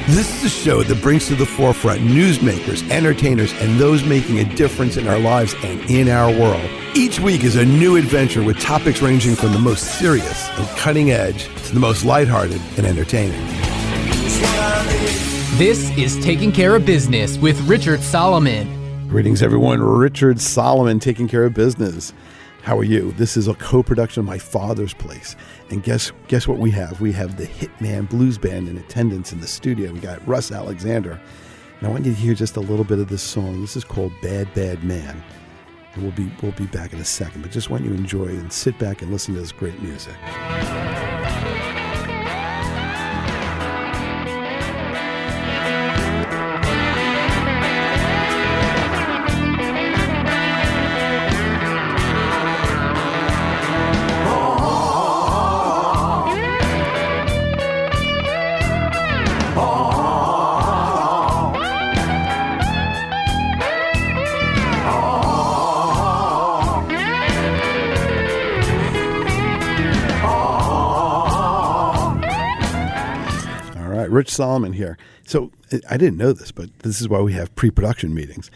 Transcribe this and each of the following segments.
This is a show that brings to the forefront newsmakers, entertainers, and those making a difference in our lives and in our world. Each week is a new adventure with topics ranging from the most serious and cutting edge to the most lighthearted and entertaining. This is Taking Care of Business with Richard Solomon. Greetings, everyone. Richard Solomon, Taking Care of Business. How are you? This is a co-production of My Father's Place. And guess what we have? We have the Hitman Blues Band in attendance in the studio. We got Russ Alexander. And I want you to hear just a little bit of this song. This is called Bad Bad Man. And we'll be back in a second. But just want you to enjoy and sit back and listen to this great music. Rich Solomon here. So I didn't know this, but this is why we have pre-production meetings.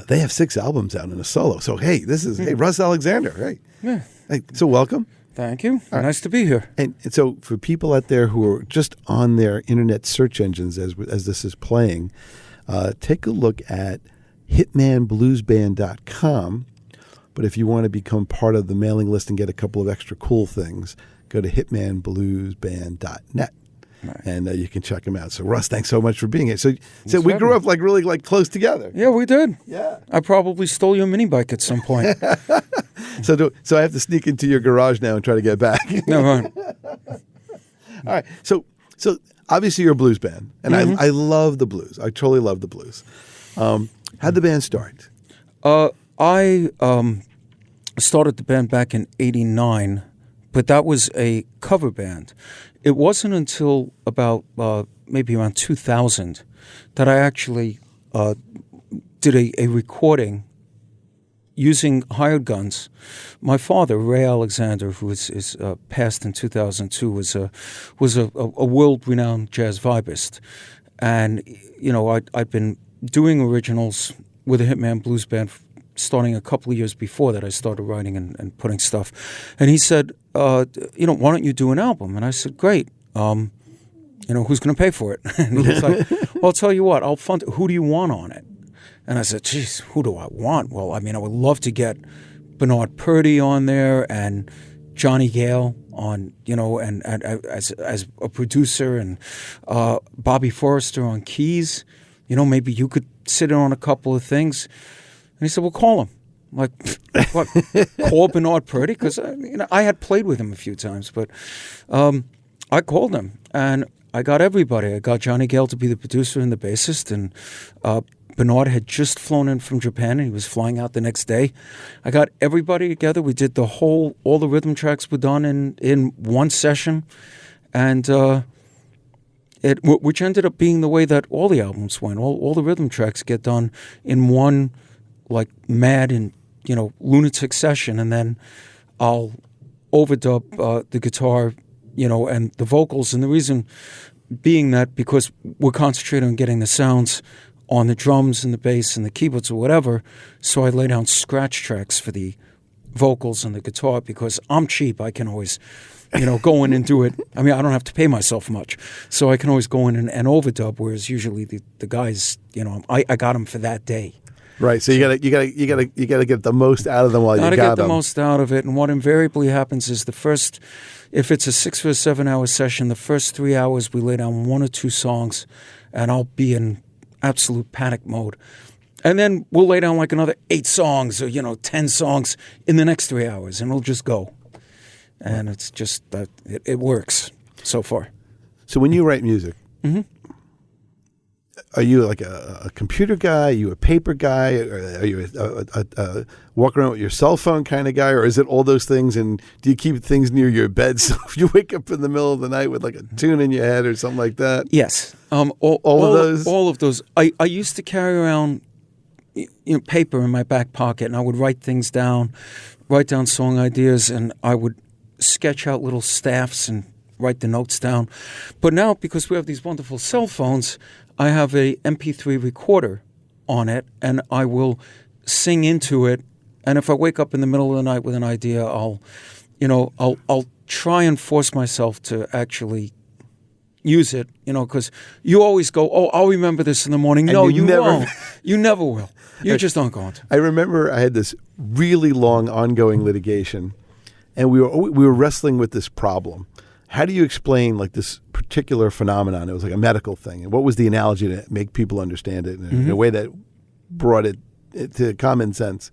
They have 6 albums out in a solo. So, hey, this is Russ Alexander. Hey. Yeah. Hey, so welcome. Thank you. Nice to be here. And so for people out there who are just on their internet search engines as this is playing, take a look at hitmanbluesband.com. But if you want to become part of the mailing list and get a couple of extra cool things, go to hitmanbluesband.net. Right. And you can check them out. So, Russ, thanks so much for being here. So we grew up really close together. Yeah, we did. Yeah. I probably stole your mini bike at some point. So I have to sneak into your garage now and try to get back. No, right. All right. So obviously you're a blues band, and I love the blues. I totally love the blues. How'd the band start? I started the band back in '89, but that was a cover band. It wasn't until about maybe around 2000 that I actually did a recording using hired guns. My father, Ray Alexander, who is passed in 2002, was a world-renowned jazz vibist, and I'd been doing originals with the Hitman Blues Band starting a couple of years before that. I started writing and putting stuff. And he said, why don't you do an album? And I said, great. Who's going to pay for it? And he was like, well, I'll tell you what, I'll fund it. Who do you want on it? And I said, geez, who do I want? Well, I would love to get Bernard Purdie on there and Johnny Gale on, and as a producer, and Bobby Forrester on keys. Maybe you could sit in on a couple of things. And he said, well, call him. I'm like, what? Call Bernard Purdie? Because I had played with him a few times, but I called him, and I got everybody. I got Johnny Gale to be the producer and the bassist, and Bernard had just flown in from Japan, and he was flying out the next day. I got everybody together. We did all the rhythm tracks were done in one session, and which ended up being the way that all the albums went. All the rhythm tracks get done in one, like, mad and lunatic session, and then I'll overdub the guitar, and the vocals. And the reason being that because we're concentrating on getting the sounds on the drums and the bass and the keyboards or whatever, so I lay down scratch tracks for the vocals and the guitar because I'm cheap. I can always, go in and do it. I don't have to pay myself much, so I can always go in and overdub. Whereas usually the guys, I got them for that day. Right, so you gotta get the most out of them while you got them. Gotta get the most out of it, and what invariably happens is if it's a 6 or 7 hour session, the first 3 hours we lay down 1 or 2 songs, and I'll be in absolute panic mode, and then we'll lay down like another 8 songs or 10 songs in the next 3 hours, and we'll just go, and it's just that it works so far. So when you write music. Mm-hmm. Are you like a computer guy? Are you a paper guy? Are you a walk around with your cell phone kind of guy? Or is it all those things? And do you keep things near your bed so if you wake up in the middle of the night with like a tune in your head or something like that? Yes. All of those? All of those. I used to carry around paper in my back pocket, and I would write things down, write down song ideas, and I would sketch out little staffs and write the notes down. But now, because we have these wonderful cell phones, I have a MP3 recorder on it, and I will sing into it. And if I wake up in the middle of the night with an idea, I'll try and force myself to actually use it, because you always go, oh, I'll remember this in the morning. And no, you you never- won't. You never will. You just aren't going to. I remember I had this really long ongoing litigation, and we were wrestling with this problem. How do you explain like this particular phenomenon? It was like a medical thing. And what was the analogy to make people understand it in a way that brought it to common sense?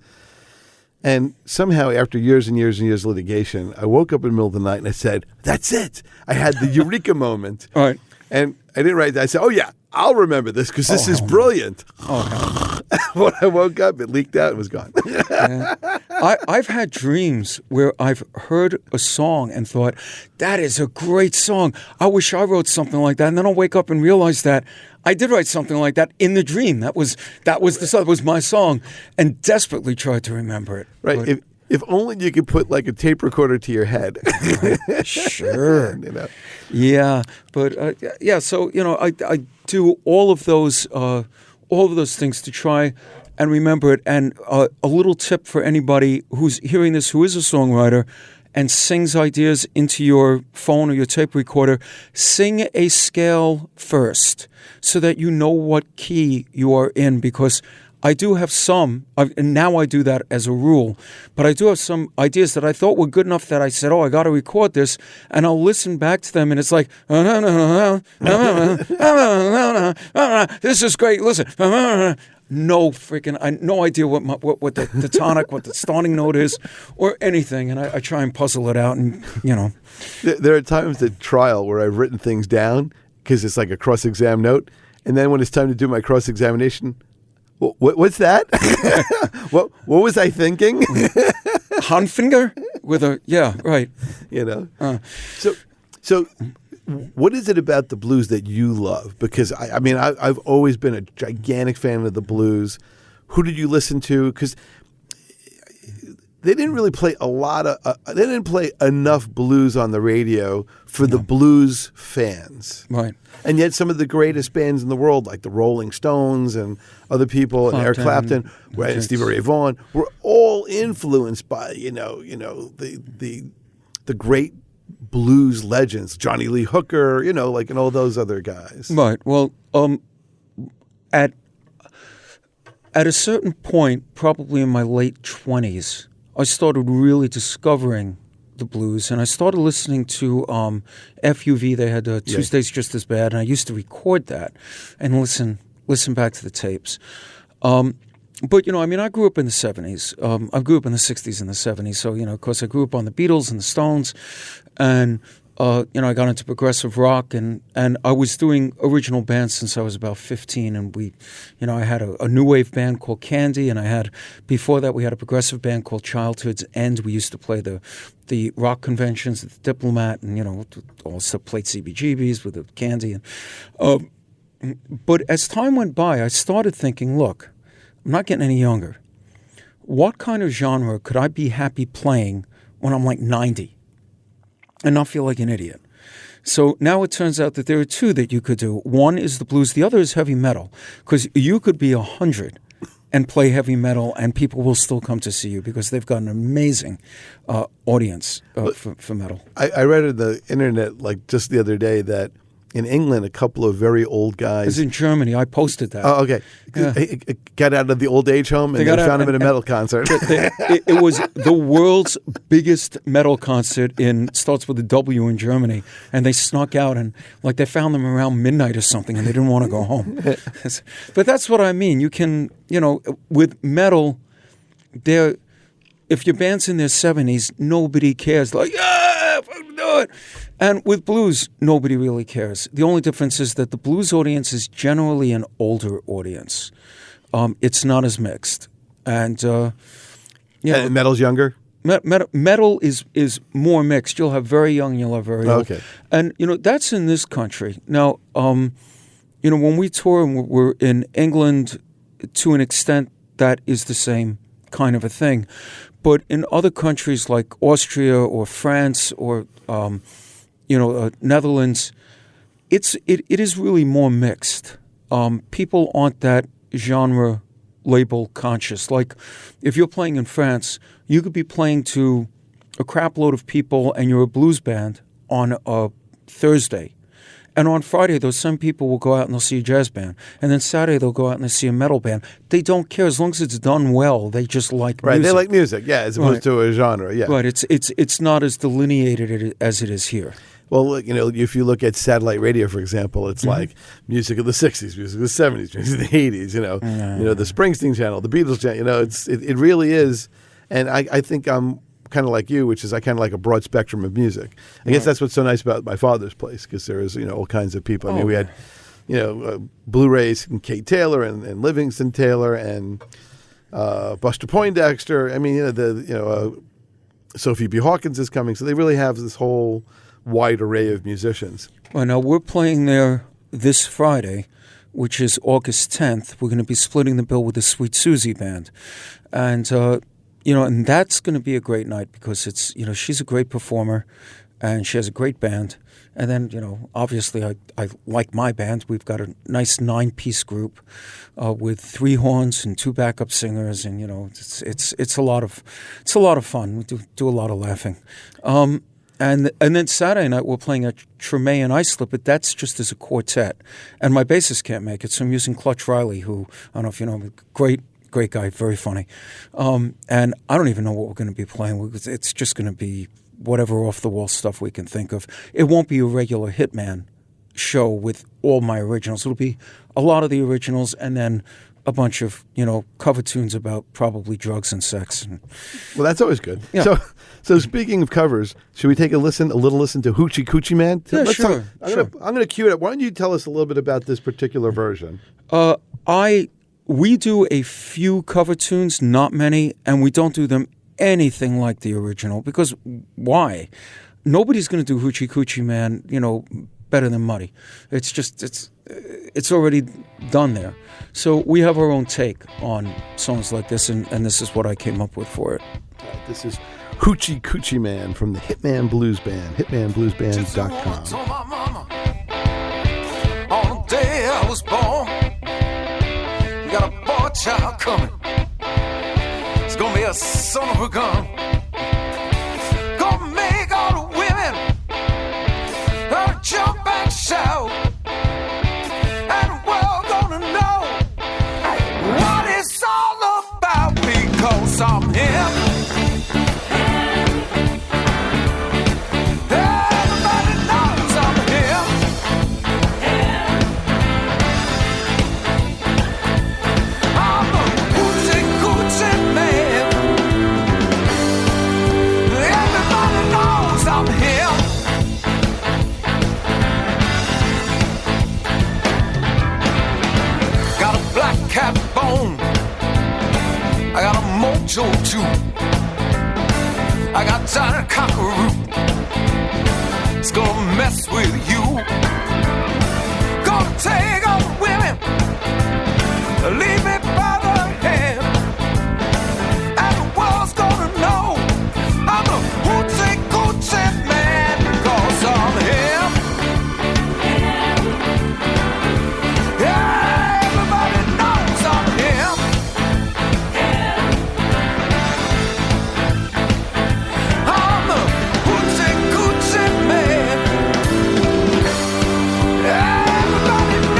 And somehow, after years and years and years of litigation, I woke up in the middle of the night and I said, that's it. I had the eureka moment. All right. And I didn't write that. I said, oh, yeah, I'll remember this because this is brilliant. When I woke up, it leaked out and was gone. Yeah. I've had dreams where I've heard a song and thought, that is a great song. I wish I wrote something like that. And then I'll wake up and realize that I did write something like that in the dream. That was my song, and desperately tried to remember it. Right. But, if only you could put like a tape recorder to your head. sure. Yeah. But so I do all of those things to try and remember it. And a little tip for anybody who's hearing this, who is a songwriter and sings ideas into your phone or your tape recorder, sing a scale first so that you know what key you are in, because I do have some, and now I do that as a rule, but I do have some ideas that I thought were good enough that I said, I got to record this, and I'll listen back to them, and it's like, this is great, listen. No idea what the tonic, what the starting note is, or anything, and I try and puzzle it out, and There are times at trial where I've written things down because it's like a cross-exam note, and then when it's time to do my cross-examination, what's that? What was I thinking? Handfinger with a right. So what is it about the blues that you love? Because I've always been a gigantic fan of the blues. Who did you listen to? Because they didn't really play they didn't play enough blues on the radio for the blues fans. Right. And yet some of the greatest bands in the world, like the Rolling Stones and other people, and Eric Clapton, and Stevie Ray Vaughan, were all influenced by, the great blues legends, Johnny Lee Hooker, and all those other guys. Right. Well, at a certain point, probably in my late 20s, I started really discovering the blues, and I started listening to FUV. They had Tuesdays Just As Bad, and I used to record that and listen back to the tapes. But, I grew up in the 70s. I grew up in the 60s and the 70s. So, of course, I grew up on the Beatles and the Stones. And, I got into progressive rock. And I was doing original bands since I was about 15. And I had a new wave band called Candy. And before that, we had a progressive band called Childhood's End. We used to play the rock conventions at the Diplomat. And, also played CBGBs with the Candy. And, but as time went by, I started thinking, look, I'm not getting any younger. What kind of genre could I be happy playing when I'm like 90 and not feel like an idiot? So now it turns out that there are two that you could do. One is the blues. The other is heavy metal, because you could be 100 and play heavy metal and people will still come to see you because they've got an amazing audience for metal. I read on the internet like just the other day that in England, a couple of very old guys. It's in Germany. I posted that. Oh, okay. Yeah. Got out of the old age home and they found him at a metal concert. It was the world's biggest metal concert starts with a W in Germany. And they snuck out and they found them around midnight or something and they didn't want to go home. But that's what I mean. You can, with metal, if your band's in their 70s, nobody cares. Fucking do it. And with blues, nobody really cares. The only difference is that the blues audience is generally an older audience. It's not as mixed. And and metal's younger? Metal is more mixed. You'll have very young, you'll have very old. Okay. And, that's in this country. Now, when we tour and we're in England, to an extent, that is the same kind of a thing. But in other countries like Austria or France or, Netherlands, it is really more mixed. People aren't that genre label conscious. Like if you're playing in France, you could be playing to a crap load of people and you're a blues band on a Thursday. And on Friday, those same people will go out and they'll see a jazz band. And then Saturday, they'll go out and they'll see a metal band. They don't care. As long as it's done well, they just like right, music. they like music, yeah, as opposed to a genre, yeah. Right, it's not as delineated as it is here. Well, look, if you look at satellite radio, for example, it's like music of the 60s, music of the 70s, music of the 80s, the Springsteen channel, the Beatles channel, it really is. And I think I'm kind of like you, which is I kind of like a broad spectrum of music. I guess that's what's so nice about my father's place, because there is, all kinds of people. I mean, we had, Blu-rays and Kate Taylor and Livingston Taylor and Buster Poindexter. I mean, Sophie B. Hawkins is coming. So they really have this whole wide array of musicians. Well, now we're playing there this Friday, which is August 10th. We're going to be splitting the bill with the Sweet Susie Band. And, and that's going to be a great night because it's, she's a great performer and she has a great band. And then, obviously I like my band. We've got a nice 9-piece group with 3 horns and 2 backup singers. And, it's a lot of fun. We do a lot of laughing. And then Saturday night we're playing at Treme and Islip, but that's just as a quartet. And my bassist can't make it, so I'm using Clutch Riley, who, I don't know if you know him, great guy, very funny. And I don't even know what we're going to be playing. It's just going to be whatever off-the-wall stuff we can think of. It won't be a regular Hitman show with all my originals. It'll be a lot of the originals and then a bunch of, cover tunes about probably drugs and sex. Well, that's always good. Yeah. So speaking of covers, should we take a little listen to Hoochie Coochie Man? Yeah, sure. I'm going to cue it up. Why don't you tell us a little bit about this particular version? We do a few cover tunes, not many, and we don't do them anything like the original because why? Nobody's going to do Hoochie Coochie Man, better than Muddy. It's just it's already done there. So we have our own take on songs like this, and this is what I came up with for it. This is Hoochie Coochie Man from the Hitman Blues Band, hitmanbluesband.com. Told my mama on the day I was born, you got a boy child coming. It's gonna be a son of a gun. Gonna make all the women jump and shout. And the world gonna know what it's all about because I'm him. Cat bone, I got a mojo too. I got Johnny Cockaroo. It's gonna mess with you. Gonna take all the women, leave me by the hand, and the world's gonna know I'm a hoochie coochie man because I'm him. Yeah. Everybody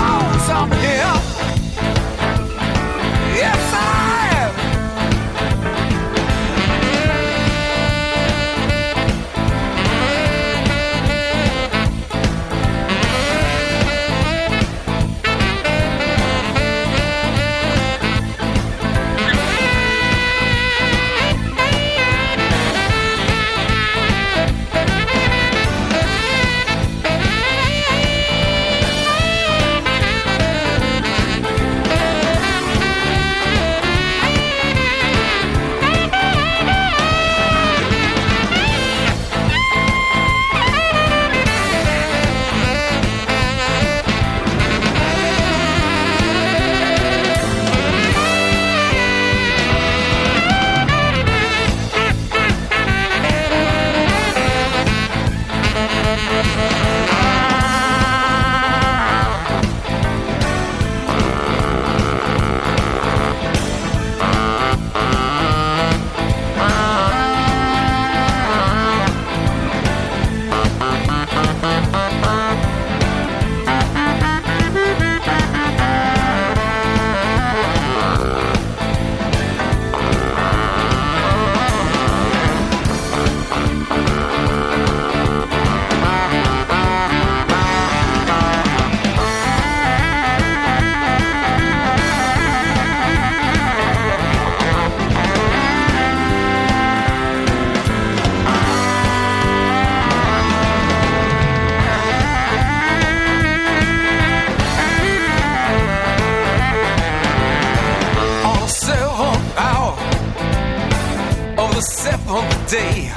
day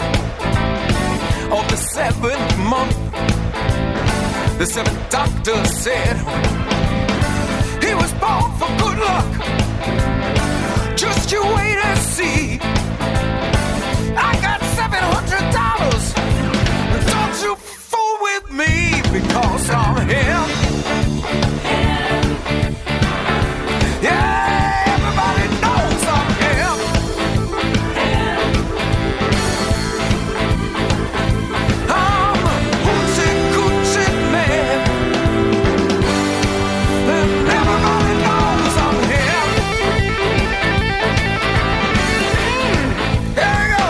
of the 7th month. The 7th doctor said he was born for good luck. Just you wait and see. I got $700. Don't you fool with me, because I'm here. Yeah, everybody knows I'm here. I'm a hoochie coochie man, and everybody knows I'm here. Here we go.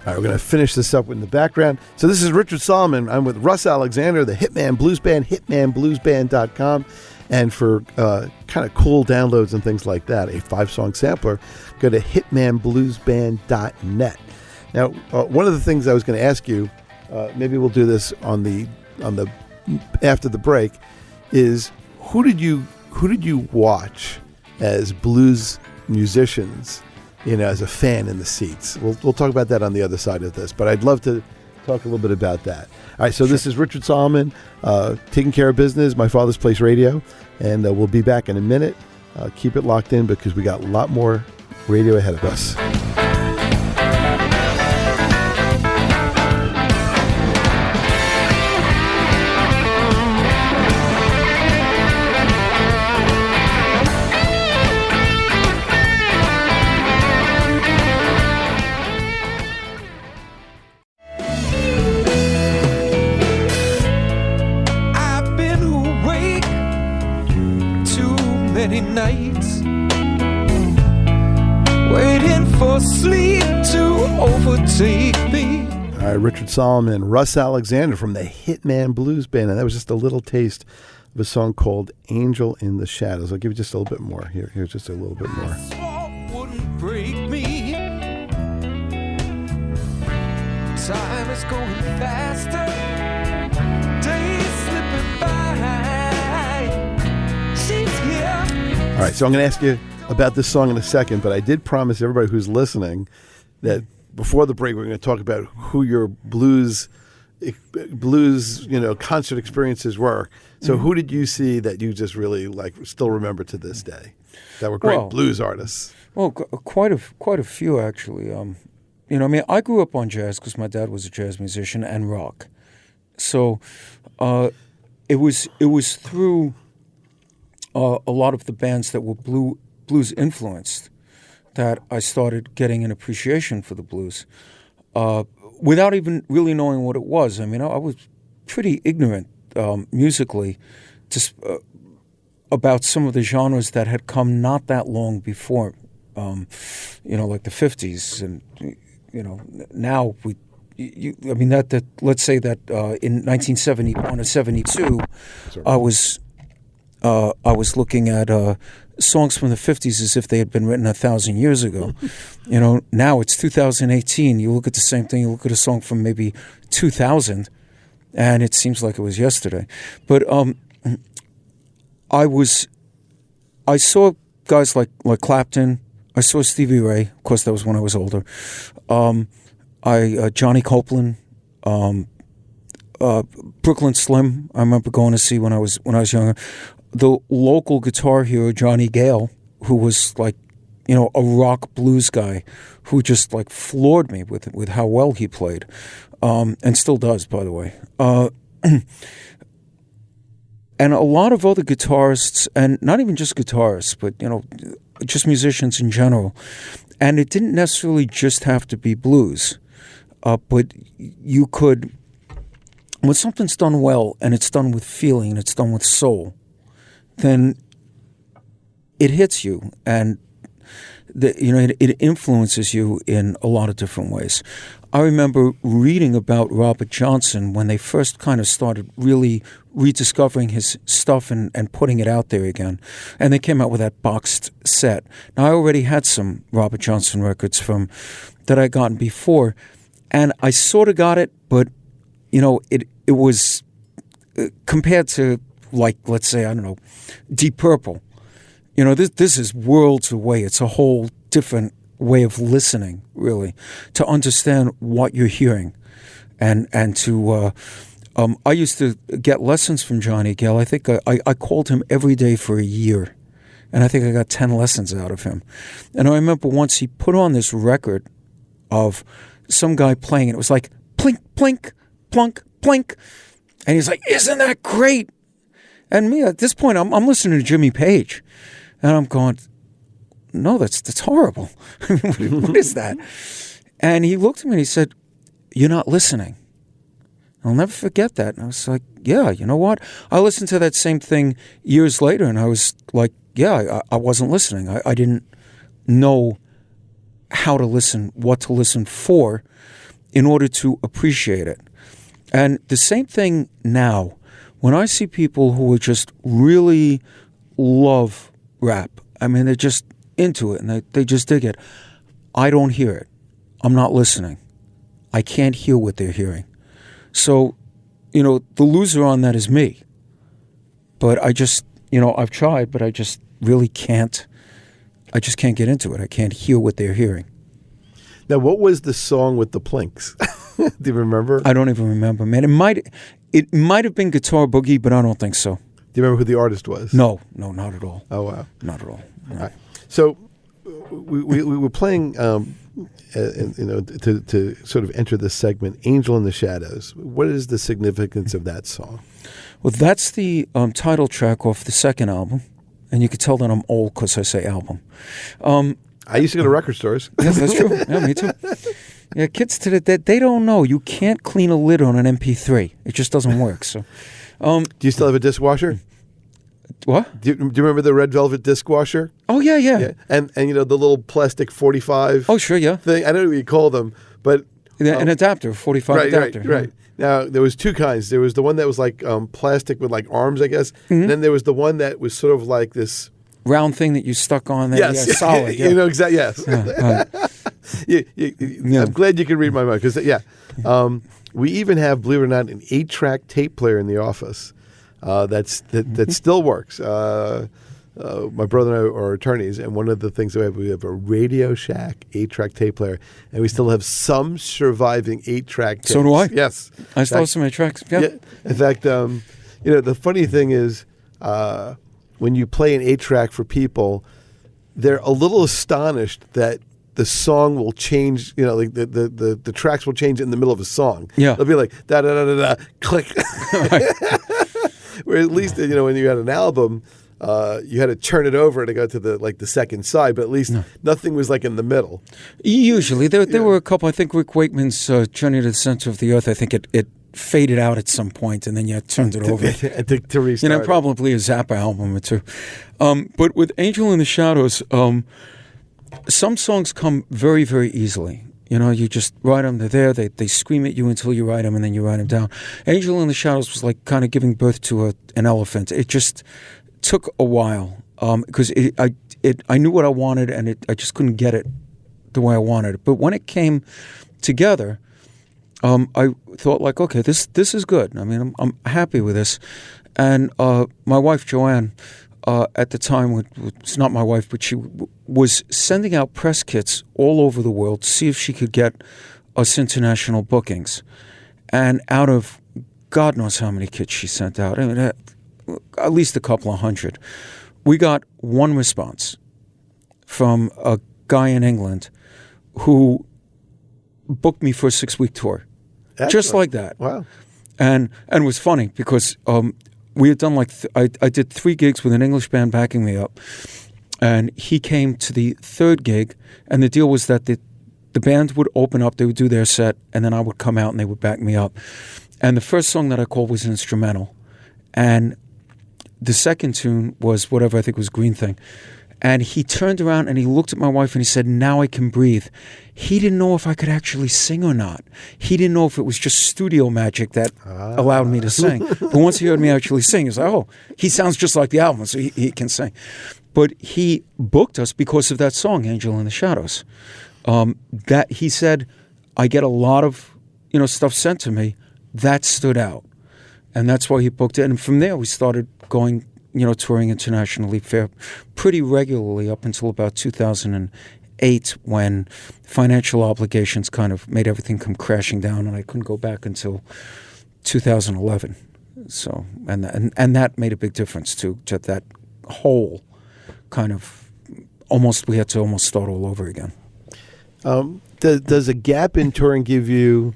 All right, we're going to finish this up in the background. So this is Richard Solomon. I'm with Russ Alexander, the Hitman Blues Band, hitmanbluesband.com. And for kind of cool downloads and things like that, a 5-song sampler, go to hitmanbluesband.net. Now, one of the things I was going to ask you, maybe we'll do this on the after the break, is who did you watch as blues musicians, as a fan in the seats? We'll talk about that on the other side of this, but I'd love to talk a little bit about that. All right, so This is Richard Solomon, taking care of business, My Father's Place Radio, and we'll be back in a minute. Keep it locked in because we got a lot more radio ahead of us. Nights waiting for sleep to overtake me. All right, Richard Solomon, Russ Alexander from the Hitman Blues Band, and that was just a little taste of a song called Angel in the Shadows. I'll give you just a little bit more. Here's just a little bit more. Wouldn't break me. Time is going faster. Days slipping by. She's here. All right, so I'm going to ask you about this song in a second, but I did promise everybody who's listening that before the break we're going to talk about who your blues concert experiences were. So who did you see that you just really still remember to this day that were great blues artists? Well, quite a few actually. I grew up on jazz because my dad was a jazz musician and rock. So it was through a lot of the bands that were blues influenced that I started getting an appreciation for the blues without even really knowing what it was. I mean, I was pretty ignorant musically about some of the genres that had come not that long before, like the 50s. And, now let's say that in 1971 or 72, I was looking at songs from the 50s as if they had been written 1,000 years ago. Now it's 2018. You look at the same thing. You look at a song from maybe 2000, and it seems like it was yesterday. But I saw guys like Clapton. I saw Stevie Ray. Of course, that was when I was older. Johnny Copeland. Brooklyn Slim. I remember going to see when I was younger. The local guitar hero Johnny Gale, who was a rock blues guy, who just floored me with how well he played, and still does, by the way. And a lot of other guitarists, and not even just guitarists, but just musicians in general. And it didn't necessarily just have to be blues, but you could. When something's done well and it's done with feeling and it's done with soul, then it hits you and it influences you in a lot of different ways. I remember reading about Robert Johnson when they first kind of started really rediscovering his stuff and putting it out there again. And they came out with that boxed set. Now, I already had some Robert Johnson records that I'd gotten before, and I sort of got it, but it was compared to, let's say, I don't know, Deep Purple. This is worlds away. It's a whole different way of listening, really, to understand what you're hearing, and to. I used to get lessons from Johnny Gale. I think I called him every day for a year, and I think I got 10 lessons out of him. And I remember once he put on this record of some guy playing, and it was like plink, plink, plunk, plink, and he's like, "Isn't that great?" And me at this point, I'm listening to Jimmy Page, and I'm going, "No, that's horrible. What is that?" And he looked at me and he said, "You're not listening." I'll never forget that. And I was like, yeah, you know what? I listened to that same thing years later, and I was like, yeah, I wasn't listening. I didn't know how to listen, what to listen for in order to appreciate it. And the same thing now, when I see people who just really love rap, I mean, they're just into it, and they just dig it. I don't hear it. I'm not listening. I can't hear what they're hearing. So, the loser on that is me. But I just, I've tried, but I just really can't. I just can't get into it. I can't hear what they're hearing. Now, what was the song with the plinks? Do you remember? I don't even remember, man. It might have been Guitar Boogie, but I don't think so. Do you remember who the artist was? No, not at all. Oh, wow. Not at all. No. All right. So we were playing... to sort of enter this segment, Angel in the Shadows. What is the significance of that song? Well, that's the title track off the second album, and you can tell that I'm old because I say album. I used to go to record stores. Yes, that's true. Yeah, me too. Yeah, kids today, they don't know. You can't clean a lid on an MP3. It just doesn't work. So, do you still have a dishwasher? What? Do you remember the red velvet dishwasher? Oh, yeah. And the little plastic 45 Oh, sure, yeah. thing. I don't know what you call them, but... An adapter, 45 adapter. Right. Now, there was two kinds. There was the one that was like plastic with like arms, I guess. Mm-hmm. And then there was the one that was sort of like this... round thing that you stuck on there. Yes. Yeah, solid. Yeah. Exactly, yes. I'm glad you can read my mind, because, we even have, believe it or not, an 8-track tape player in the office. That still works. My brother and I are attorneys, and one of the things we have a Radio Shack 8-track tape player, and we still have some surviving 8-track tapes. So do I. Yes. I still have some 8-tracks. Yeah. In fact, the funny thing is, when you play an 8-track for people, they're a little astonished that the song will change, like the tracks will change in the middle of a song. Yeah. They'll be like, da-da-da-da-da, click. Where at least, when you had an album, you had to turn it over to go to the second side, but at least nothing was like in the middle. Usually. There were a couple. I think Rick Wakeman's Journey to the Center of the Earth, I think it faded out at some point, and then you turned it over. to restart. Probably a Zappa album or two. But with Angel in the Shadows, some songs come very, very easily. You just write them, they're there, they scream at you until you write them, and then you write them down. Angel in the Shadows was like kind of giving birth to an elephant. It just took a while because I knew what I wanted, and I just couldn't get it the way I wanted it. But when it came together, I thought like, okay, this is good. I mean, I'm happy with this. And my wife, Joanne, at the time, it's not my wife, but she was sending out press kits all over the world to see if she could get us international bookings. And out of God knows how many kits she sent out, I mean, at least a couple of hundred, we got one response from a guy in England who booked me for a 6-week tour. Excellent. Just like that. Wow. And it was funny because we had done I did 3 gigs with an English band backing me up, and he came to the 3rd gig, and the deal was that the band would open up, they would do their set, and then I would come out and they would back me up. And the first song that I called was an instrumental, and the second tune was whatever I think was Green Thing. And he turned around and he looked at my wife and he said, "Now I can breathe." He didn't know if I could actually sing or not. He didn't know if it was just studio magic that allowed me to sing. But once he heard me actually sing, he was like, oh, he sounds just like the album, so he can sing. But he booked us because of that song, Angel in the Shadows. That he said, I get a lot of stuff sent to me. That stood out. And that's why he booked it. And from there, we started going touring internationally pretty regularly up until about 2008. 2008 when financial obligations kind of made everything come crashing down, and I couldn't go back until 2011. So, and that made a big difference to that whole kind of we had to almost start all over again. Does a gap in touring give you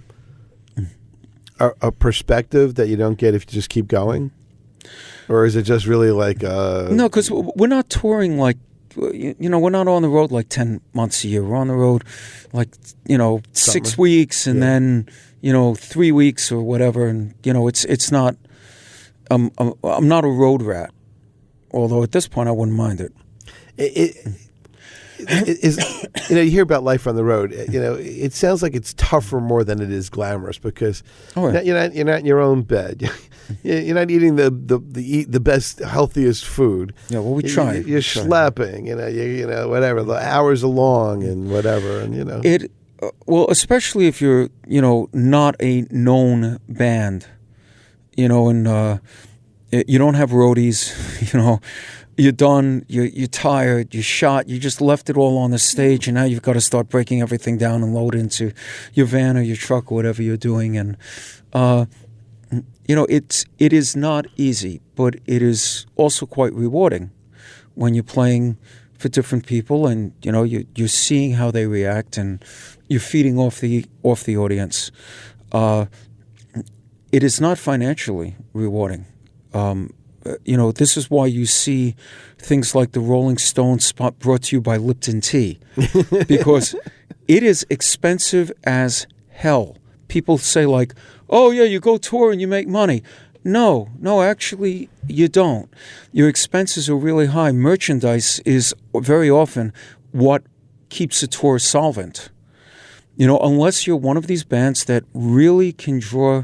a perspective that you don't get if you just keep going? Or is it just really like... No, because we're not touring like, we're not on the road like 10 months a year. We're on the road like, 6 weeks and then, 3 weeks or whatever. And, it's not... I'm not a road rat, although at this point I wouldn't mind it. You hear about life on the road. It sounds like it's tougher more than it is glamorous because you're not in your own bed. You're not eating the best, healthiest food. Yeah, well, we try. You're schlepping. Whatever. The hours are long and whatever, and it. Well, especially if you're not a known band, and you don't have roadies, You're done, you're tired, you're shot, you just left it all on the stage, and now you've got to start breaking everything down and load into your van or your truck or whatever you're doing. And, it is not easy, but it is also quite rewarding when you're playing for different people and, you're seeing how they react and you're feeding off the audience. It is not financially rewarding. This is why you see things like the Rolling Stones spot brought to you by Lipton Tea, because it is expensive as hell. People say like, oh yeah, you go tour and you make money. No, actually you don't. Your expenses are really high. Merchandise is very often what keeps a tour solvent. Unless you're one of these bands that really can draw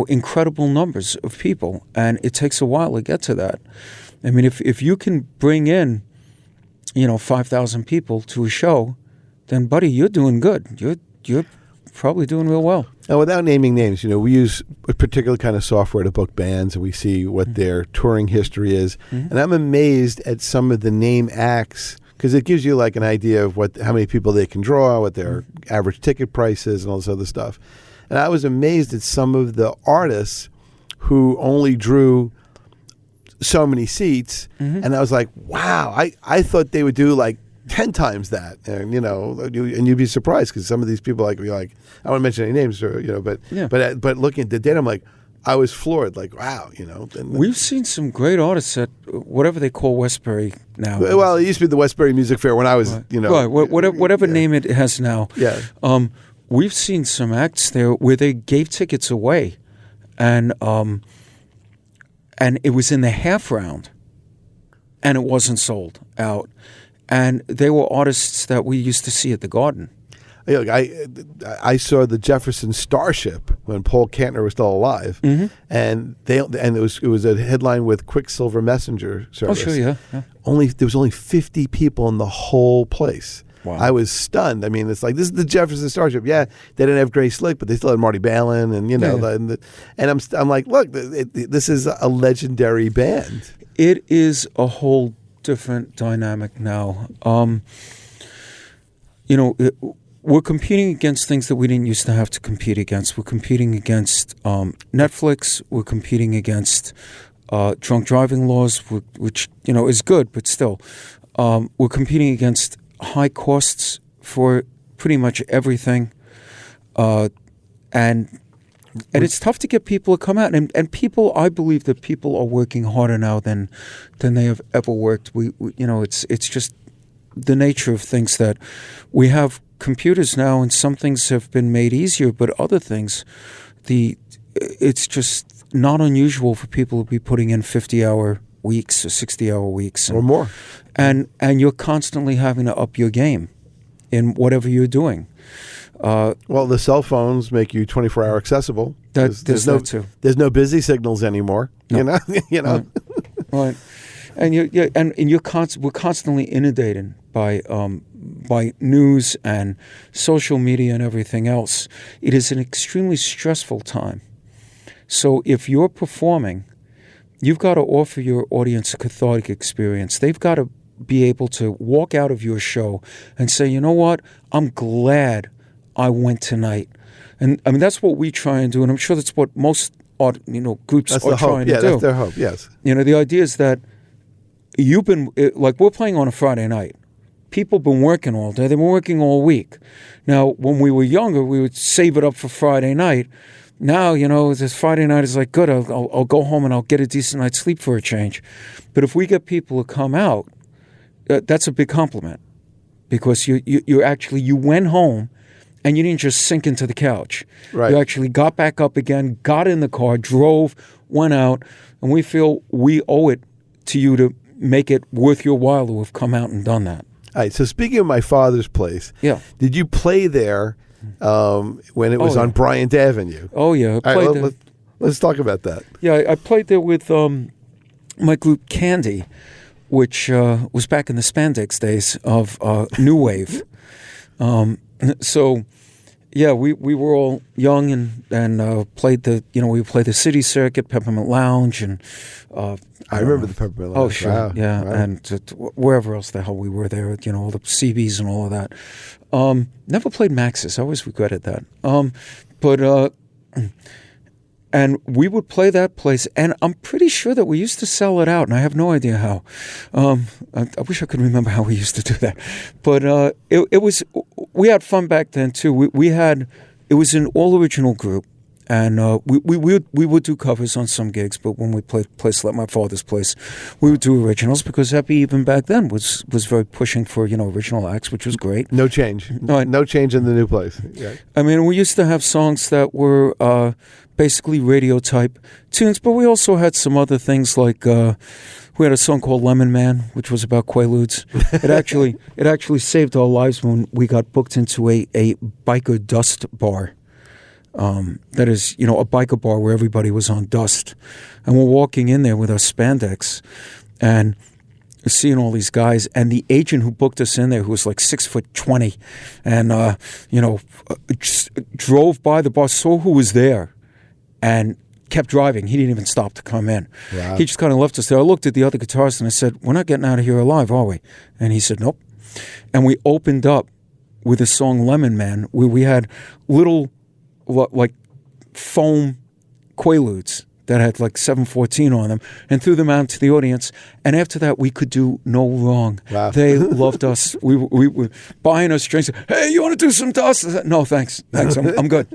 incredible numbers of people, and it takes a while to get to that. I mean, if you can bring in, 5,000 people to a show, then buddy, you're doing good. You're probably doing real well. Now, without naming names, we use a particular kind of software to book bands, and we see what their touring history is. Mm-hmm. And I'm amazed at some of the name acts because it gives you like an idea of how many people they can draw, what their average ticket price is, and all this other stuff. And I was amazed at some of the artists who only drew so many seats. Mm-hmm. And I was like, wow, I thought they would do like 10 times that. And, and you'd be surprised because some of these people, like, I don't want to mention any names, but looking at the data, I'm like, I was floored, like, wow, We've seen some great artists at whatever they call Westbury now. Well, it used to be the Westbury Music Fair when I was, Right, whatever name it has now. Yeah. We've seen some acts there where they gave tickets away, and it was in the half round, and it wasn't sold out. And they were artists that we used to see at the Garden. I saw the Jefferson Starship when Paul Kantner was still alive, mm-hmm. and it was a headline with Quicksilver Messenger service. Oh, sure, yeah. There was only 50 people in the whole place. Wow. I was stunned. I mean, it's like, this is the Jefferson Starship. Yeah, they didn't have Grace Slick, but they still had Marty Balin, and and I'm like, look, this is a legendary band. It is a whole different dynamic now. We're competing against things that we didn't used to have to compete against. We're competing against Netflix. We're competing against drunk driving laws, which is good, but still, we're competing against high costs for pretty much everything, and it's tough to get people to come out. And people, I believe that people are working harder now than they have ever worked. It's just the nature of things that we have computers now, and some things have been made easier, but other things, it's just not unusual for people to be putting in 50-hour weeks or 60-hour weeks or more, and you're constantly having to up your game in whatever you're doing. Well, the cell phones make you 24-hour accessible. There's no too. There's no busy signals anymore. No. Right. And we're constantly inundated by news and social media and everything else. It is an extremely stressful time. So if you're performing, you've got to offer your audience a cathartic experience. They've got to be able to walk out of your show and say, you know what, I'm glad I went tonight. And I mean, that's what we try and do, and I'm sure that's what most groups That's are the hope. trying Yeah, to do. that's their hope. Yes. The idea is that we're playing on a Friday night. People have been working all day. They've been working all week. Now, when we were younger, we would save it up for Friday night. Now, this Friday night is like, good, I'll go home and I'll get a decent night's sleep for a change. But if we get people to come out, that's a big compliment, because you went home and you didn't just sink into the couch. Right. You actually got back up again, got in the car, drove, went out, and we feel we owe it to you to make it worth your while to have come out and done that. All right. So speaking of my father's place, Yeah. did you play there when it was on Bryant Avenue? Oh, yeah. I All played right, there. let's talk about that. Yeah, I played there with my group Candy, which was back in the spandex days of New Wave. So, yeah, we were all young and played we played the City Circuit, Peppermint Lounge, and I remember the Peppermint Lounge. Oh, sure, Wow. yeah, Wow. and wherever else the hell we were there, all the CBs and all of that. Never played Maxis. I always regretted that. And we would play that place, and I'm pretty sure that we used to sell it out, and I have no idea how. I wish I could remember how we used to do that. But we had fun back then, too. It was an all-original group, and we would do covers on some gigs, but when we played a place like my father's place, we would do originals, because Happy even back then was very pushing for, original acts, which was great. No change. No change in the new place. Yeah. I mean, we used to have songs that were basically radio type tunes, but we also had some other things like we had a song called Lemon Man, which was about Quaaludes. It actually saved our lives when we got booked into a biker dust bar. That is, a biker bar where everybody was on dust, and we're walking in there with our spandex and seeing all these guys, and the agent who booked us in there, who was like 6'20", and just drove by the bar, saw who was there, and kept driving. He didn't even stop to come in. Wow. He just kind of left us there. I looked at the other guitarist and I said, "We're not getting out of here alive, are we?" And he said, "Nope." And we opened up with the song Lemon Man, where we had little like foam Quaaludes that had like 714 on them, and threw them out to the audience. And after that, we could do no wrong. Wow. They loved us. We were buying us drinks. "Hey, you want to do some dust?" I said, "No, thanks. I'm good."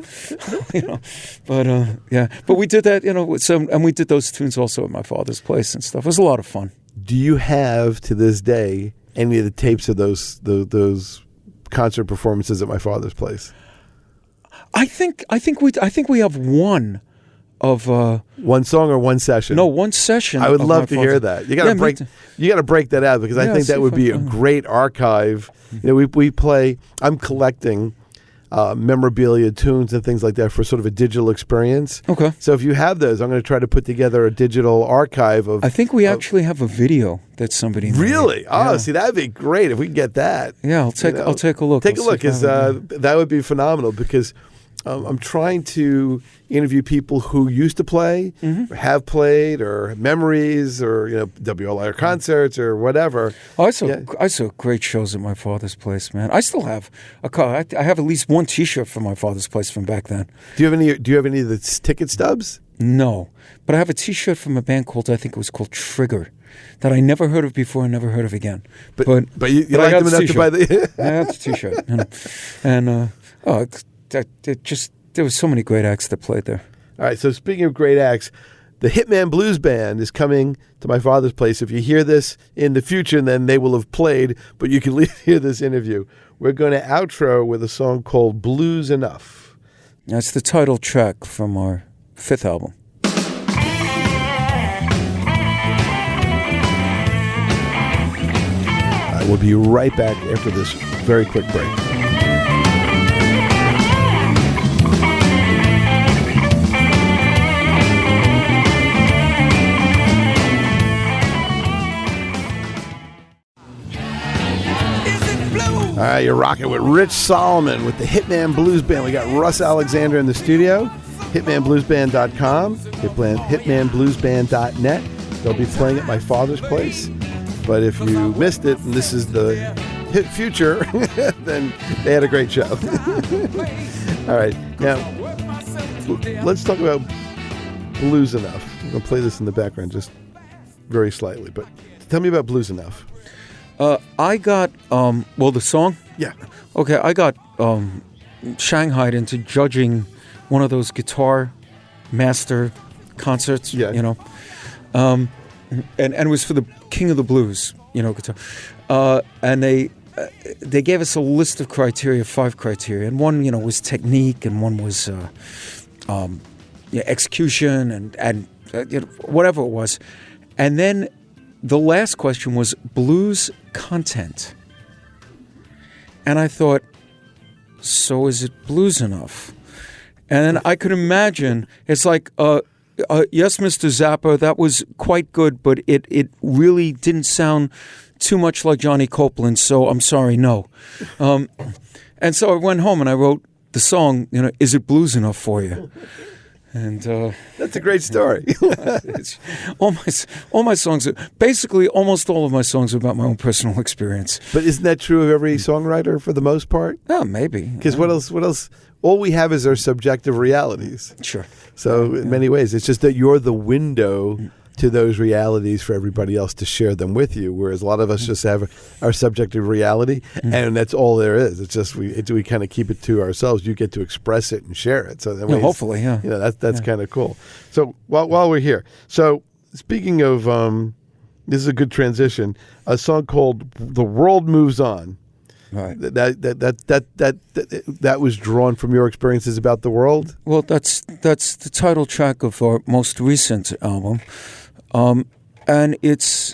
But yeah. But we did that, and we did those tunes also at my father's place and stuff. It was a lot of fun. Do you have to this day any of the tapes of those concert performances at my father's place? I think we have one. Of one song or one session? No, one session. I would love to hear that. You got to You got to break that out, because I think that would be a great archive. We play. I'm collecting memorabilia, tunes, and things like that for sort of a digital experience. Okay. So if you have those, I'm going to try to put together a digital archive of. I think we actually have a video that somebody made. Really? Oh, yeah. See, that'd be great if we can get that. Yeah, I'll take a look. Take a look, because that would be phenomenal, because. I'm trying to interview people who used to play, or have played, or have memories, or WLIR concerts, or whatever. I saw great shows at my father's place, man. I still have a car. I have at least one T-shirt from my father's place from back then. Do you have any of the ticket stubs? No, but I have a T-shirt from a band called, I think it was called Trigger, that I never heard of before and never heard of again. But you like them enough to buy the. I have the T-shirt, and there was so many great acts that played there. All right, so speaking of great acts, the Hitman Blues Band is coming to my father's place. If you hear this in the future, then they will have played, but you can hear this interview. We're going to outro with a song called Blues Enough. That's the title track from our 5th album. We'll be right back after this very quick break. All right, you're rocking with Rich Solomon with the Hitman Blues Band. We got Russ Alexander in the studio, hitmanbluesband.com, hitmanbluesband.net. They'll be playing at my father's place But if you missed it, and this is the hit future, then they had a great show. All right, now let's talk about Blues Enough. I'm going to play this in the background just very slightly, but tell me about Blues Enough. I got, the song? Yeah. Okay, I got shanghaied into judging one of those guitar master concerts, Yeah. And it was for the King of the Blues, guitar. And they gave us a list of criteria, 5 criteria, and one, was technique, and one was execution, and whatever it was. And then the last question was blues content. And I thought, so is it blues enough? And then I could imagine, it's like, yes, Mr. Zappa, that was quite good, but it really didn't sound too much like Johnny Copeland, so I'm sorry, no. And so I went home and I wrote the song, Is It Blues Enough For You? And that's a great story. all my songs, basically almost all of my songs are about my own personal experience. But isn't that true of every songwriter for the most part? Oh, maybe. Because what else? All we have is our subjective realities. Sure. So in many ways, it's just that you're the window to those realities for everybody else to share them with you, whereas a lot of us just have our subjective reality, and that's all there is. It's just we kind of keep it to ourselves. You get to express it and share it. So hopefully, yeah. That's kind of cool. So while we're here, so speaking of, this is a good transition. A song called "The World Moves On." Right. That was drawn from your experiences about the world. Well, that's the title track of our most recent album. And it's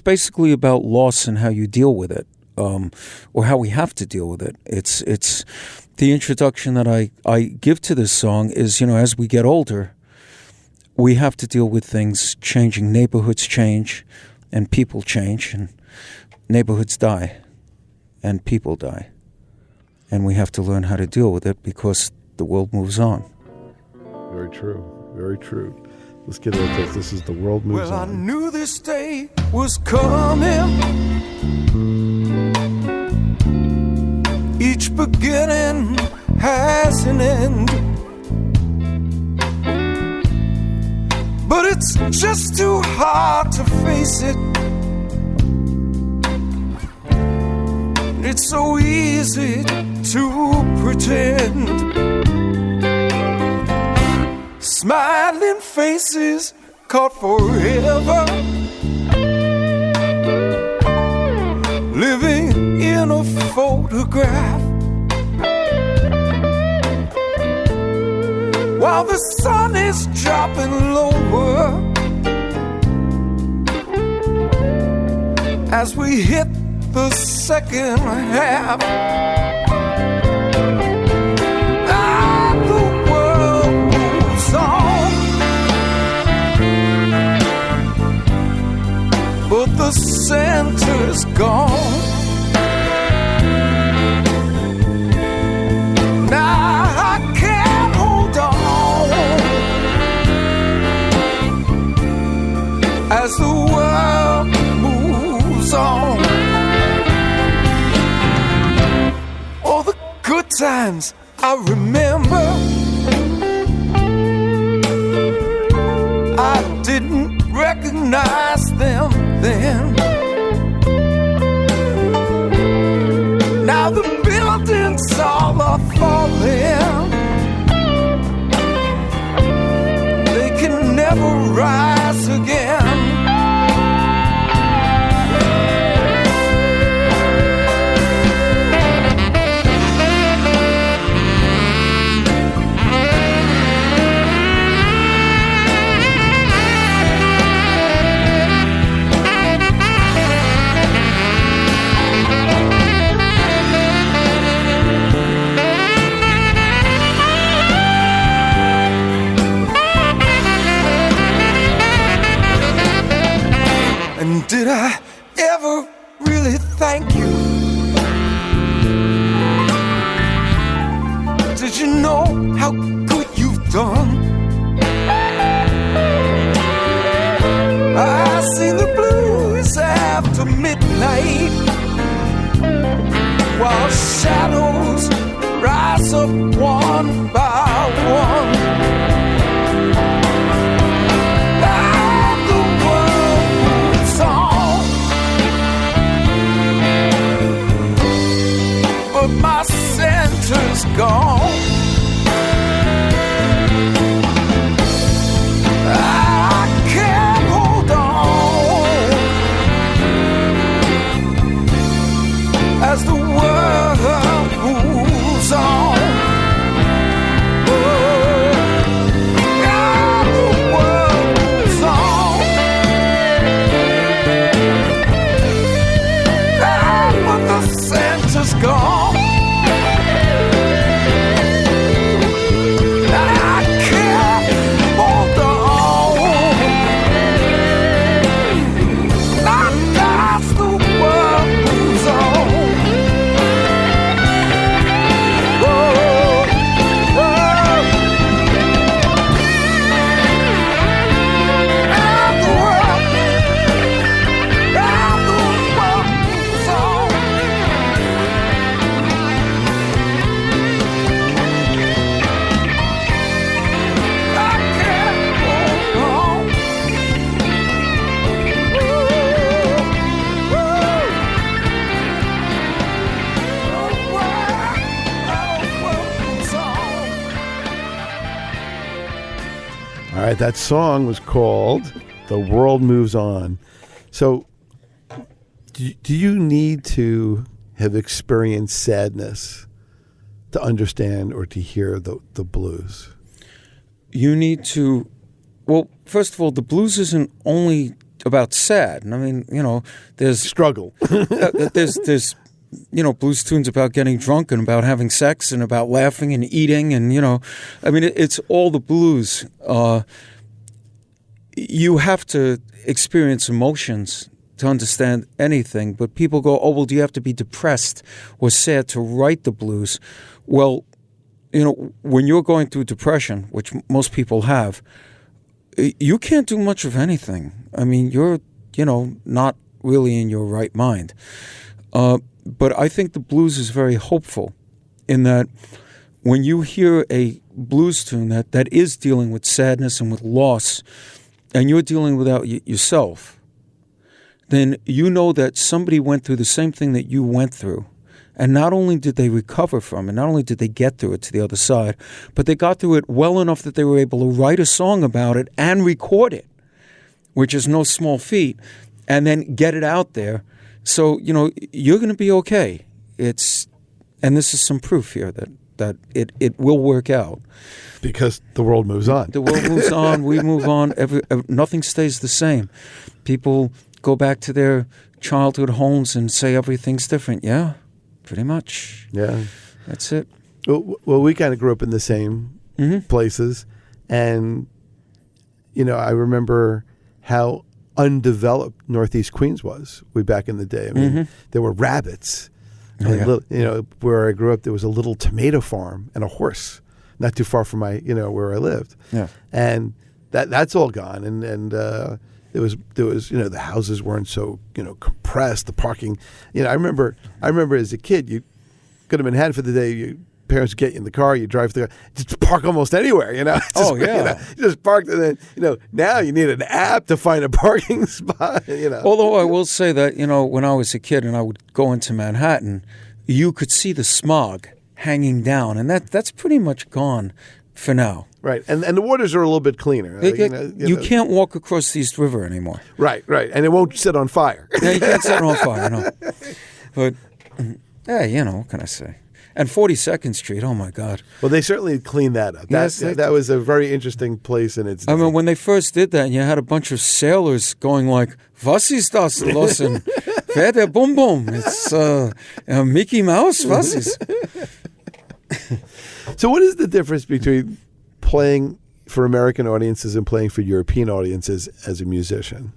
basically about loss and how you deal with it, or how we have to deal with it. It's the introduction that I give to this song is, as we get older, we have to deal with things changing. Neighborhoods change, and people change, and neighborhoods die, and people die, and we have to learn how to deal with it because the world moves on. Very true. Very true. Let's get into this. This is The World Moves On. Well, I knew this day was coming. Each beginning has an end. But it's just too hard to face it. It's so easy to pretend. Smiling faces caught forever, living in a photograph, while the sun is dropping lower as we hit the second half. But the center's gone. Now I can't hold on as the world moves on. All the good times I remember, I didn't recognize them then. Now the buildings all are falling. They can never rise again. Did I ever really thank you? Did you know how good you've done? I seen the blue to midnight, while shadows rise up one by one. And the world moves on, but my center's gone. I can't hold on as the world moves on. Oh, yeah, the world moves on. Ah, but the center's gone. I can't hold on. As the world moves on. All right, that song was called "The World Moves On." So, do you need to have experienced sadness to understand or to hear the blues? You need to, well, first of all, the blues isn't only about sad. I mean, there's Struggle. there's blues tunes about getting drunk and about having sex and about laughing and eating and, I mean, it's all the blues. You have to experience emotions to understand anything, but people go, oh, well, do you have to be depressed or sad to write the blues? Well, when you're going through depression, which most people have, you can't do much of anything. I mean, you're, not really in your right mind. But I think the blues is very hopeful in that when you hear a blues tune that is dealing with sadness and with loss, and you're dealing with that yourself, then you know that somebody went through the same thing that you went through. And not only did they recover from it, not only did they get through it to the other side, but they got through it well enough that they were able to write a song about it and record it, which is no small feat, and then get it out there. So, you're going to be okay. And this is some proof here that it will work out. Because the world moves on. The world moves on. We move on. Nothing stays the same. People go back to their childhood homes and say everything's different. Yeah, pretty much. Yeah. That's it. Well, we kind of grew up in the same places. And, I remember how undeveloped Northeast Queens was way back in the day. I mean, there were rabbits. Oh, yeah. And, where I grew up, there was a little tomato farm and a horse not too far from my, where I lived. Yeah. And that's all gone. And there was the houses weren't so, compressed, the parking. I remember as a kid, you go to Manhattan for the day, your parents would get you in the car, you drive through, just park almost anywhere, Just, just park, and then, now you need an app to find a parking spot, Although I will say that, when I was a kid and I would go into Manhattan, you could see the smog hanging down, and that's pretty much gone for now. Right, and the waters are a little bit cleaner. You can't walk across the East River anymore. Right, and it won't set on fire. Yeah, you can't set it on fire, no. But, what can I say? And 42nd Street, oh my God. Well, they certainly cleaned that up. That was a very interesting place in its day. I mean, when they first did that, you had a bunch of sailors going like, "Was ist das los?" and "Wer der Bum Bum?" It's Mickey Mouse, was ist? So what is the difference between playing for American audiences and playing for European audiences as a musician?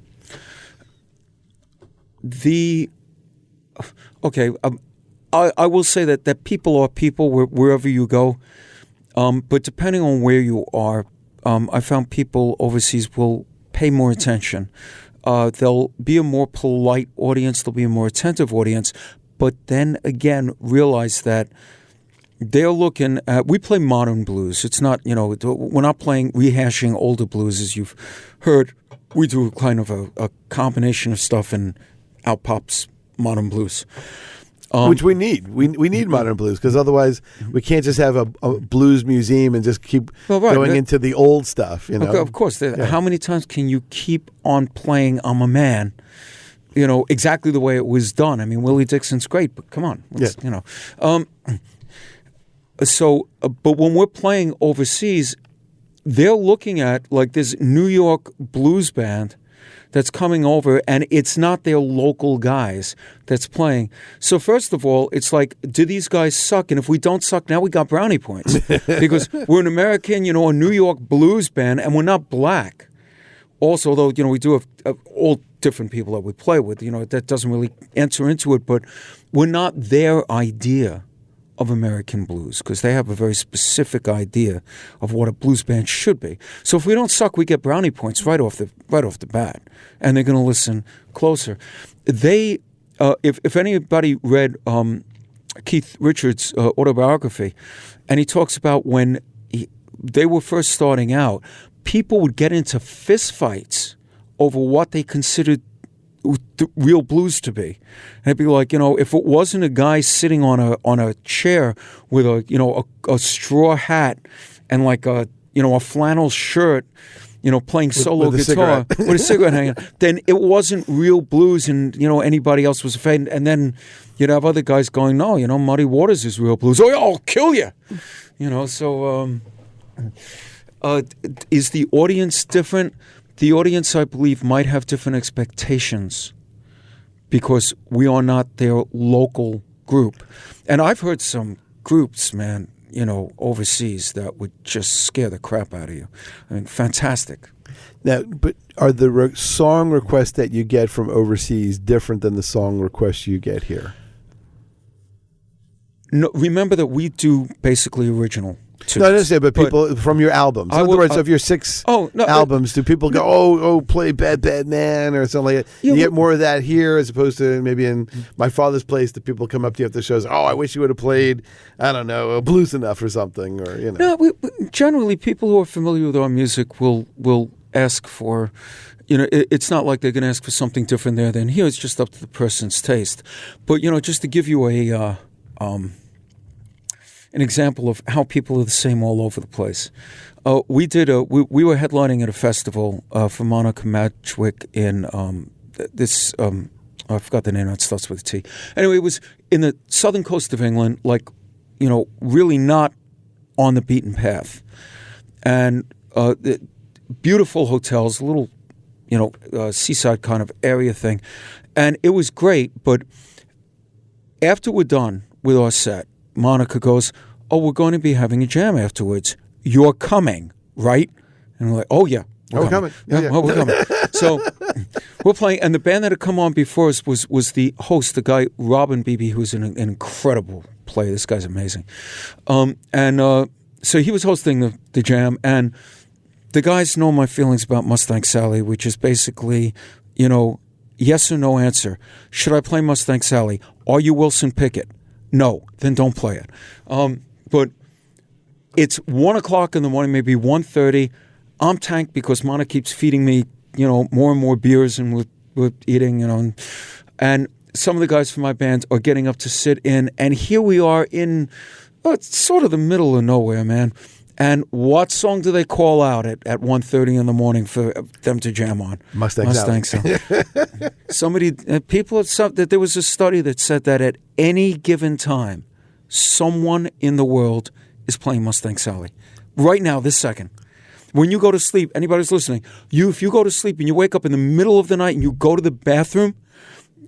I will say that people are people wherever you go, but depending on where you are, I found people overseas will pay more attention. They'll be a more polite audience. They'll be a more attentive audience. But then again, realize that they're looking at, we play modern blues. It's not, we're not playing, rehashing older blues as you've heard. We do kind of a combination of stuff and out pops modern blues. Which we need. We need modern blues because otherwise we can't just have a blues museum and just keep going into the old stuff. Of course. How many times can you keep on playing "I'm a Man"? Exactly the way it was done. I mean, Willie Dixon's great, but come on, but when we're playing overseas, they're looking at like this New York blues band that's coming over, and it's not their local guys that's playing. So first of all, it's like, do these guys suck? And if we don't suck, now we got brownie points. Because we're an American, a New York blues band, and we're not black. Also, though, we do have all different people that we play with. That doesn't really enter into it, but we're not their idea of American blues because they have a very specific idea of what a blues band should be. So if we don't suck, we get brownie points right off the bat, and they're going to listen closer. They, if anybody read Keith Richards' autobiography, and he talks about when they were first starting out, people would get into fistfights over what they considered the real blues to be. And it'd be like, if it wasn't a guy sitting on a chair with a straw hat and like a flannel shirt, playing solo guitar with a cigarette hanging, then it wasn't real blues, and anybody else was afraid. And then you'd have other guys going, no, Muddy Waters is real blues. Oh, yeah, I'll kill you. Is the audience different? The audience, I believe, might have different expectations because we are not their local group. And I've heard some groups, man, overseas that would just scare the crap out of you. I mean, fantastic. Now, but are the song requests that you get from overseas different than the song requests you get here? No, remember that we do basically original. No, I understand, but people from your albums. In other words, of your 6 albums, do people go, play Bad Bad Man or something like that? You get more of that here as opposed to maybe in My Father's Place, the people come up to you after shows, I wish you would have played, I don't know, Blues Enough or something. Or No, generally, people who are familiar with our music will ask for, it's not like they're going to ask for something different there than here. It's just up to the person's taste. But, just to give you an example of how people are the same all over the place. We were headlining at a festival for Monica Matchwick in I forgot the name, it starts with a T. Anyway, it was in the southern coast of England, really not on the beaten path. And beautiful hotels, a little, seaside kind of area thing. And it was great, but after we're done with our set, Monica goes, we're going to be having a jam afterwards. You're coming, right? And we're like, oh, yeah. We're coming. Yeah. We're coming. So we're playing, and the band that had come on before us was the host, the guy, Robin Beebe, who's an incredible player. This guy's amazing. So he was hosting the jam, and the guys know my feelings about Mustang Sally, which is basically, yes or no answer. Should I play Mustang Sally? Are you Wilson Pickett? No, then don't play it. But it's 1 o'clock in the morning, maybe 1:30. I'm tanked because Mana keeps feeding me, more and more beers, and we're eating, and some of the guys from my band are getting up to sit in, and here we are in it's sort of the middle of nowhere, man. And what song do they call out at 1:30 in the morning for them to jam on? Mustang Sally. There was a study that said that at any given time, someone in the world is playing Mustang Sally. Right now, this second. When you go to sleep, anybody who's listening, if you go to sleep and you wake up in the middle of the night and you go to the bathroom,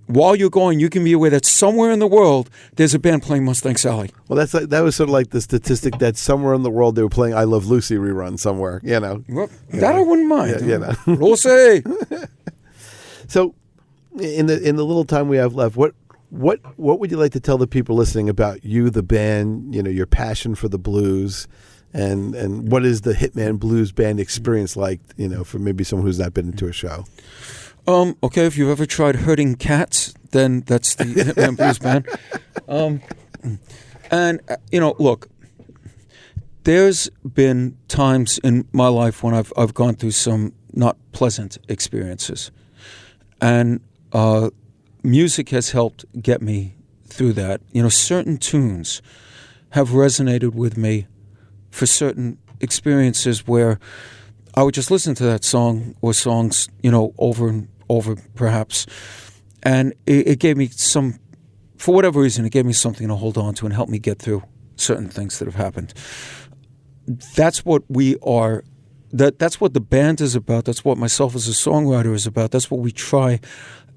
while you're going, you can be aware that somewhere in the world there's a band playing Mustang Sally. Well, that was sort of like the statistic that somewhere in the world they were playing I Love Lucy rerun somewhere. Well, that I wouldn't mind. Lucy. So, in the little time we have left, what would you like to tell the people listening about you, the band, your passion for the blues, and what is the Hitman Blues Band experience like? For maybe someone who's not been into a show. Okay, if you've ever tried herding cats, then that's the Hitman Blues Band. And, look, there's been times in my life when I've gone through some not pleasant experiences. And music has helped get me through that. Certain tunes have resonated with me for certain experiences where I would just listen to that song or songs, over and over perhaps. And it gave me for whatever reason, it gave me something to hold on to and help me get through certain things that have happened. That's what we are. That's what the band is about. That's what myself as a songwriter is about. That's what we try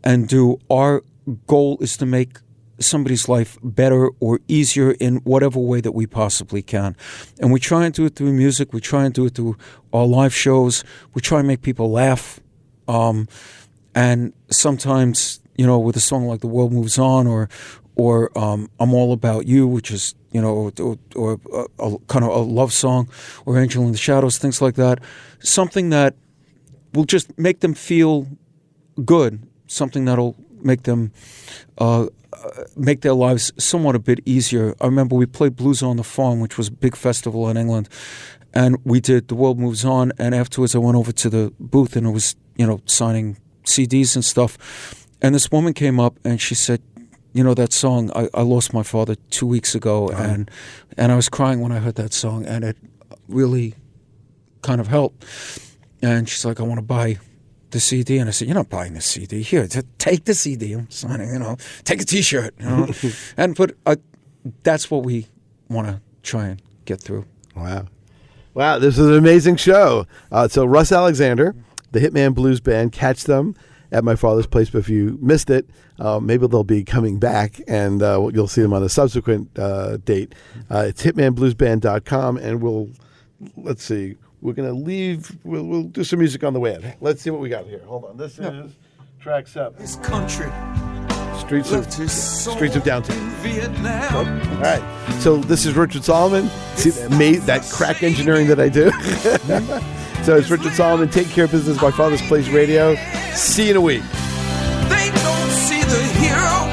and do. Our goal is to make somebody's life better or easier in whatever way that we possibly can. And we try and do it through music. We try and do it through our live shows. We try and make people laugh. And sometimes, with a song like The World Moves On or I'm All About You, which is, or a kind of a love song, or Angel in the Shadows, things like that. Something that will just make them feel good. Something that'll make them make their lives somewhat a bit easier. I remember we played Blues on the Farm, which was a big festival in England, and we did The World Moves On, and afterwards I went over to the booth and it was, signing CDs and stuff. And this woman came up and she said, that song, I lost my father 2 weeks ago, and I was crying when I heard that song, and it really kind of helped. And she's like, I want to buy the CD. And I said, you're not buying the CD. Here, take the CD. I'm signing, take a T-shirt. But that's what we want to try and get through. Wow, this is an amazing show. So Russ Alexander, the Hitman Blues Band, catch them at my father's place. But if you missed it, maybe they'll be coming back, and you'll see them on a subsequent date. It's hitmanbluesband.com, and let's see. We're going to leave. We'll do some music on the way out. Let's see what we got here. Hold on. This is track 7. This country. Streets of Downtown. Vietnam. All right. So this is Richard Solomon. See that crack engineering that I do? So it's Richard Solomon. Take Care of Business, My Father's Place Radio. See you in a week. They don't see the hero.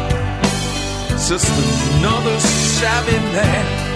Just another shabby man.